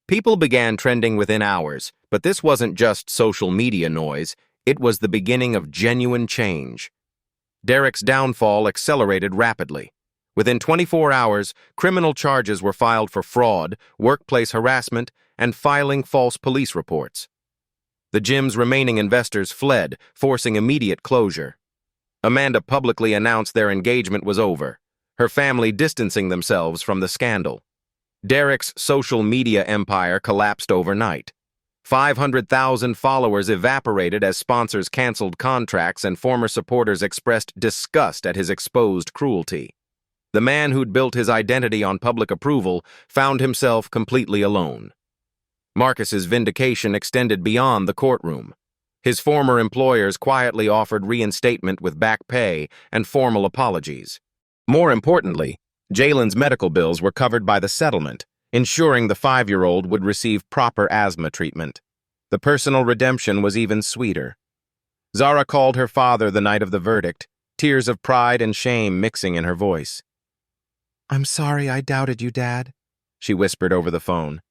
People began trending within hours, but this wasn't just social media noise, it was the beginning of genuine change. Derek's downfall accelerated rapidly. Within 24 hours, criminal charges were filed for fraud, workplace harassment, and filing false police reports. The gym's remaining investors fled, forcing immediate closure. Amanda publicly announced their engagement was over, her family distancing themselves from the scandal. Derek's social media empire collapsed overnight. 500,000 followers evaporated as sponsors canceled contracts and former supporters expressed disgust at his exposed cruelty. The man who'd built his identity on public approval found himself completely alone. Marcus's vindication extended beyond the courtroom. His former employers quietly offered reinstatement with back pay and formal apologies. More importantly, Jalen's medical bills were covered by the settlement, ensuring the 5-year-old would receive proper asthma treatment. The personal redemption was even sweeter. Zara called her father the night of the verdict, tears of pride and shame mixing in her voice. "I'm sorry I doubted you, Dad," she whispered over the phone.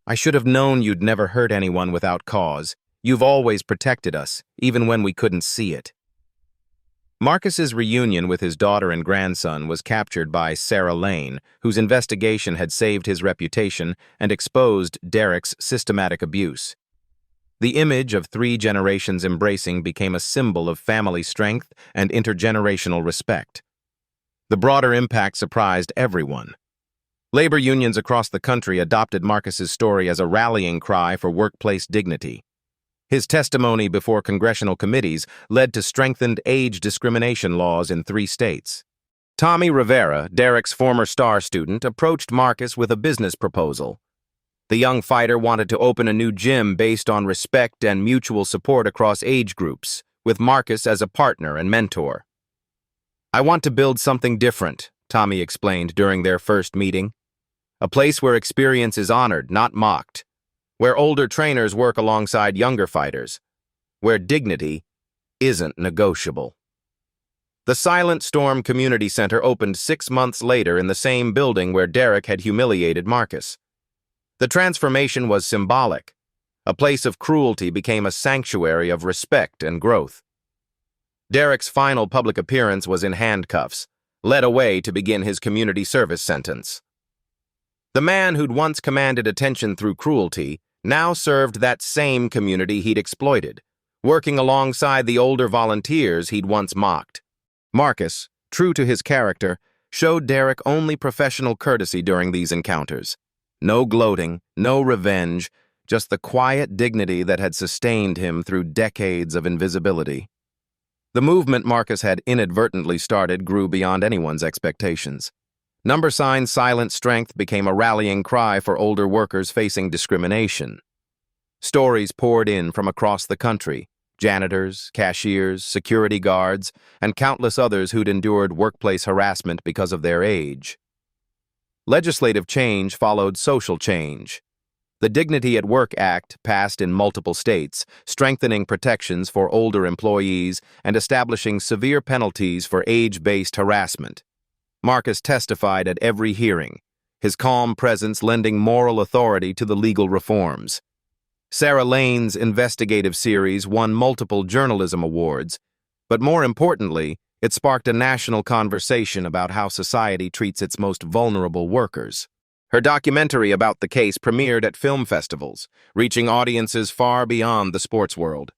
"I should have known you'd never hurt anyone without cause. You've always protected us, even when we couldn't see it." Marcus's reunion with his daughter and grandson was captured by Sarah Lane, whose investigation had saved his reputation and exposed Derek's systematic abuse. The image of 3 generations embracing became a symbol of family strength and intergenerational respect. The broader impact surprised everyone. Labor unions across the country adopted Marcus's story as a rallying cry for workplace dignity. His testimony before congressional committees led to strengthened age discrimination laws in 3 states. Tommy Rivera, Derek's former star student, approached Marcus with a business proposal. The young fighter wanted to open a new gym based on respect and mutual support across age groups, with Marcus as a partner and mentor. "I want to build something different," Tommy explained during their first meeting. "A place where experience is honored, not mocked. Where older trainers work alongside younger fighters. Where dignity isn't negotiable." The Silent Storm Community Center opened 6 months later in the same building where Derek had humiliated Marcus. The transformation was symbolic. A place of cruelty became a sanctuary of respect and growth. Derek's final public appearance was in handcuffs, led away to begin his community service sentence. The man who'd once commanded attention through cruelty now served that same community he'd exploited, working alongside the older volunteers he'd once mocked. Marcus, true to his character, showed Derek only professional courtesy during these encounters. No gloating, no revenge, just the quiet dignity that had sustained him through decades of invisibility. The movement Marcus had inadvertently started grew beyond anyone's expectations. Number Sign's silent strength became a rallying cry for older workers facing discrimination. Stories poured in from across the country: janitors, cashiers, security guards, and countless others who'd endured workplace harassment because of their age. Legislative change followed social change. The Dignity at Work Act passed in multiple states, strengthening protections for older employees and establishing severe penalties for age-based harassment. Marcus testified at every hearing, his calm presence lending moral authority to the legal reforms. Sarah Lane's investigative series won multiple journalism awards, but more importantly, it sparked a national conversation about how society treats its most vulnerable workers. Her documentary about the case premiered at film festivals, reaching audiences far beyond the sports world.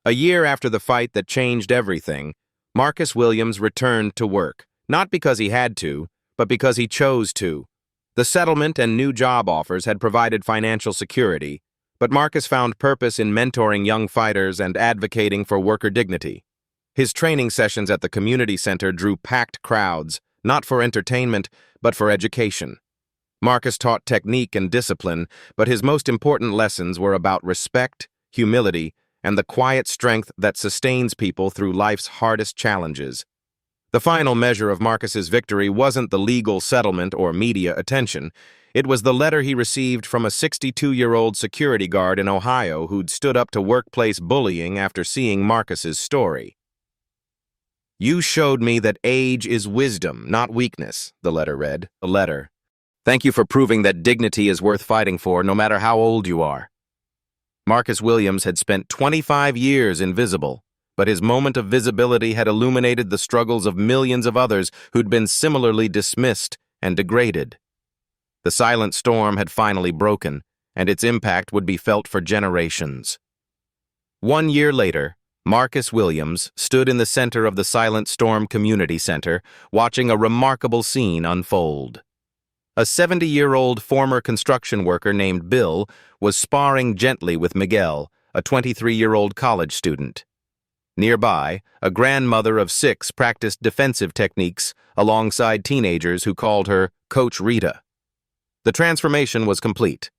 A year after the fight that changed everything, Marcus Williams returned to work, not because he had to, but because he chose to. The settlement and new job offers had provided financial security, but Marcus found purpose in mentoring young fighters and advocating for worker dignity. His training sessions at the community center drew packed crowds, not for entertainment, but for education. Marcus taught technique and discipline, but his most important lessons were about respect, humility, and the quiet strength that sustains people through life's hardest challenges. The final measure of Marcus's victory wasn't the legal settlement or media attention. It was the letter he received from a 62-year-old security guard in Ohio who'd stood up to workplace bullying after seeing Marcus's story. "You showed me that age is wisdom, not weakness," the letter read. The letter. "Thank you for proving that dignity is worth fighting for, no matter how old you are." Marcus Williams had spent 25 years invisible, but his moment of visibility had illuminated the struggles of millions of others who'd been similarly dismissed and degraded. The silent storm had finally broken, and its impact would be felt for generations. 1 year later, Marcus Williams stood in the center of the Silent Storm Community Center, watching a remarkable scene unfold. A 70-year-old former construction worker named Bill was sparring gently with Miguel, a 23-year-old college student. Nearby, a grandmother of 6 practiced defensive techniques alongside teenagers who called her Coach Rita. The transformation was complete.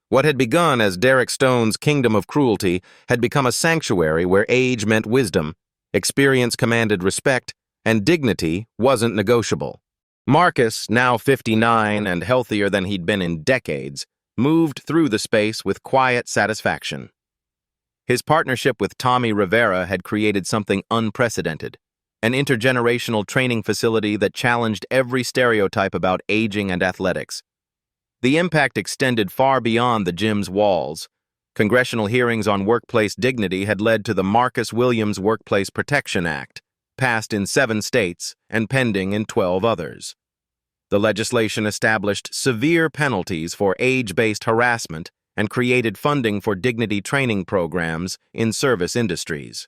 What had begun as Derek Stone's kingdom of cruelty had become a sanctuary where age meant wisdom, experience commanded respect, and dignity wasn't negotiable. Marcus, now 59 and healthier than he'd been in decades, moved through the space with quiet satisfaction. His partnership with Tommy Rivera had created something unprecedented, an intergenerational training facility that challenged every stereotype about aging and athletics. The impact extended far beyond the gym's walls. Congressional hearings on workplace dignity had led to the Marcus Williams Workplace Protection Act, passed in 7 states and pending in 12 others. The legislation established severe penalties for age-based harassment and created funding for dignity training programs in service industries.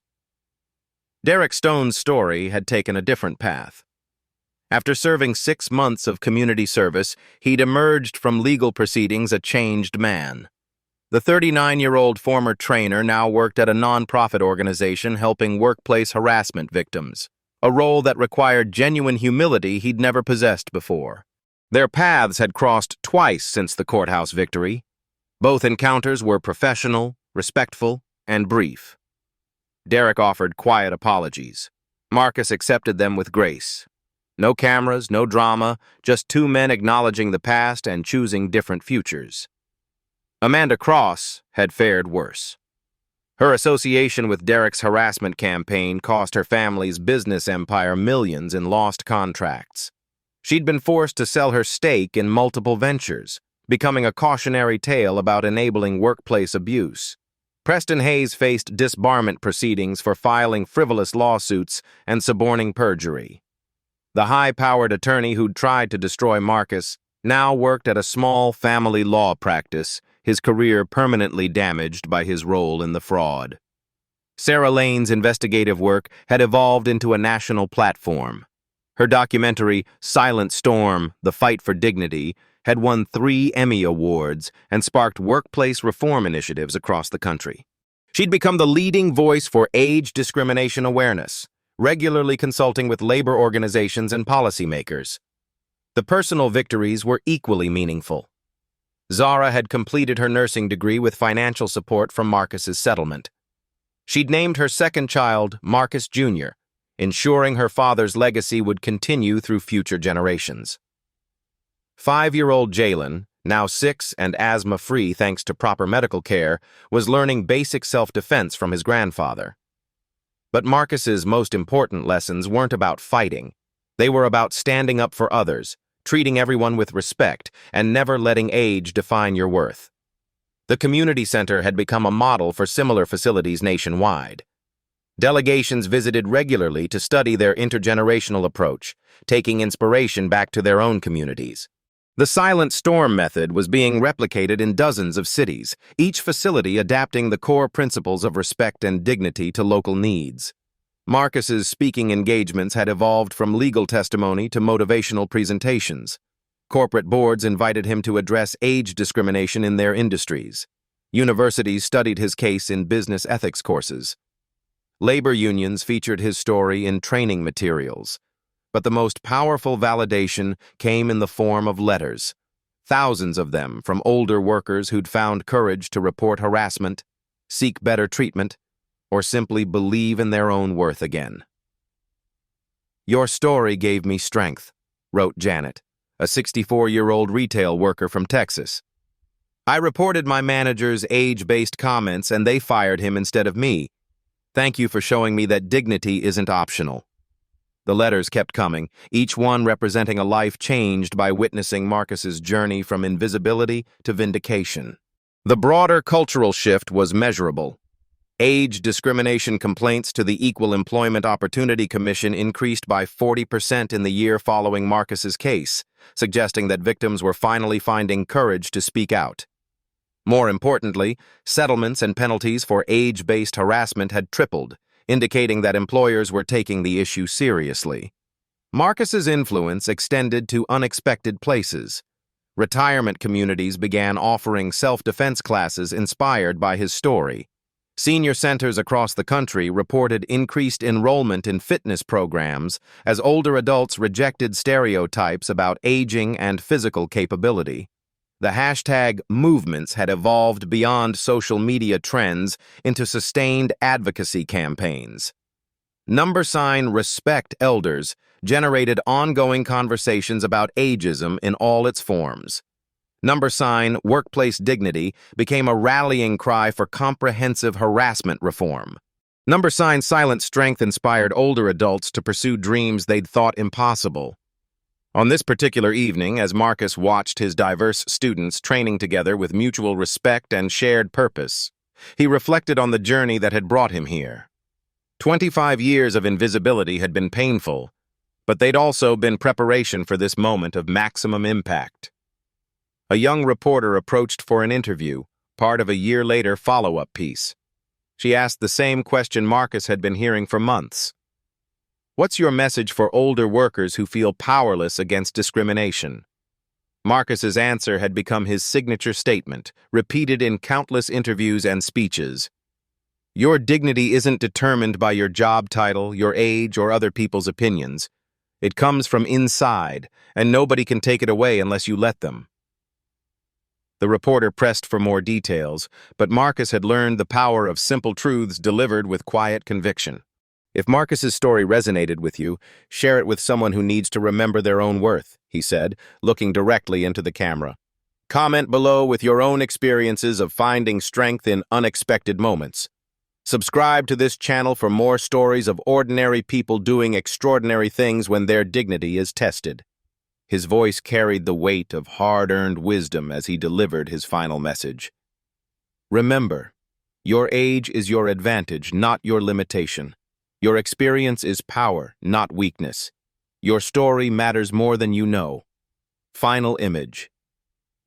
Derek Stone's story had taken a different path. After serving 6 months of community service, he'd emerged from legal proceedings a changed man. The 39-year-old former trainer now worked at a nonprofit organization helping workplace harassment victims, a role that required genuine humility he'd never possessed before. Their paths had crossed twice since the courthouse victory. Both encounters were professional, respectful, and brief. Derek offered quiet apologies. Marcus accepted them with grace. No cameras, no drama, just 2 men acknowledging the past and choosing different futures. Amanda Cross had fared worse. Her association with Derek's harassment campaign cost her family's business empire millions in lost contracts. She'd been forced to sell her stake in multiple ventures, becoming a cautionary tale about enabling workplace abuse. Preston Hayes faced disbarment proceedings for filing frivolous lawsuits and suborning perjury. The high-powered attorney who'd tried to destroy Marcus now worked at a small family law practice, his career permanently damaged by his role in the fraud. Sarah Lane's investigative work had evolved into a national platform. Her documentary, Silent Storm: The Fight for Dignity, had won 3 Emmy Awards and sparked workplace reform initiatives across the country. She'd become the leading voice for age discrimination awareness, regularly consulting with labor organizations and policymakers. The personal victories were equally meaningful. Zara had completed her nursing degree with financial support from Marcus's settlement. She'd named her second child Marcus Jr., ensuring her father's legacy would continue through future generations. 5-year-old Jalen, now 6 and asthma-free thanks to proper medical care, was learning basic self-defense from his grandfather. But Marcus's most important lessons weren't about fighting. They were about standing up for others, treating everyone with respect, and never letting age define your worth. The community center had become a model for similar facilities nationwide. Delegations visited regularly to study their intergenerational approach, taking inspiration back to their own communities. The Silent Storm method was being replicated in dozens of cities, each facility adapting the core principles of respect and dignity to local needs. Marcus's speaking engagements had evolved from legal testimony to motivational presentations. Corporate boards invited him to address age discrimination in their industries. Universities studied his case in business ethics courses. Labor unions featured his story in training materials. But the most powerful validation came in the form of letters. Thousands of them from older workers who'd found courage to report harassment, seek better treatment, or simply believe in their own worth again. "Your story gave me strength," wrote Janet, a 64-year-old retail worker from Texas. I reported my manager's age-based comments and they fired him instead of me. Thank you for showing me that dignity isn't optional. The letters kept coming, each one representing a life changed by witnessing Marcus's journey from invisibility to vindication. The broader cultural shift was measurable. Age discrimination complaints to the Equal Employment Opportunity Commission increased by 40% in the year following Marcus's case, suggesting that victims were finally finding courage to speak out. More importantly, settlements and penalties for age-based harassment had tripled, indicating that employers were taking the issue seriously. Marcus's influence extended to unexpected places. Retirement communities began offering self-defense classes inspired by his story. Senior centers across the country reported increased enrollment in fitness programs as older adults rejected stereotypes about aging and physical capability. The hashtag movements had evolved beyond social media trends into sustained advocacy campaigns. #Respect Elders generated ongoing conversations about ageism in all its forms. Workplace Dignity became a rallying cry for comprehensive harassment reform. Silent Strength inspired older adults to pursue dreams they'd thought impossible. On this particular evening, as Marcus watched his diverse students training together with mutual respect and shared purpose, he reflected on the journey that had brought him here. 25 years of invisibility had been painful, but they'd also been preparation for this moment of maximum impact. A young reporter approached for an interview, part of a year-later follow-up piece. She asked the same question Marcus had been hearing for months. What's your message for older workers who feel powerless against discrimination? Marcus's answer had become his signature statement, repeated in countless interviews and speeches. Your dignity isn't determined by your job title, your age, or other people's opinions. It comes from inside, and nobody can take it away unless you let them. The reporter pressed for more details, but Marcus had learned the power of simple truths delivered with quiet conviction. If Marcus's story resonated with you, share it with someone who needs to remember their own worth, he said, looking directly into the camera. Comment below with your own experiences of finding strength in unexpected moments. Subscribe to this channel for more stories of ordinary people doing extraordinary things when their dignity is tested. His voice carried the weight of hard-earned wisdom as he delivered his final message. Remember, your age is your advantage, not your limitation. Your experience is power, not weakness. Your story matters more than you know. Final image.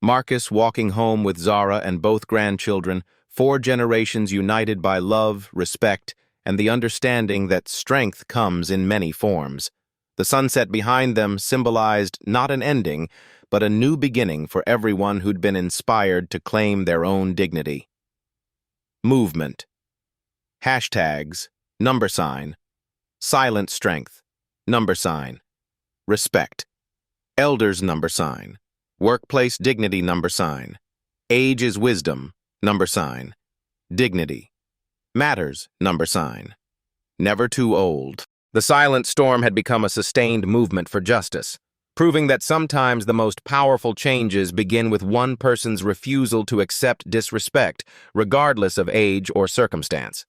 Marcus walking home with Zara and both grandchildren, 4 generations united by love, respect, and the understanding that strength comes in many forms. The sunset behind them symbolized not an ending, but a new beginning for everyone who'd been inspired to claim their own dignity. Movement. Hashtags. Silent Strength. Respect. Elders. Workplace Dignity. Age is wisdom. Dignity. Matters. Never too old. The silent storm had become a sustained movement for justice, proving that sometimes the most powerful changes begin with one person's refusal to accept disrespect, regardless of age or circumstance.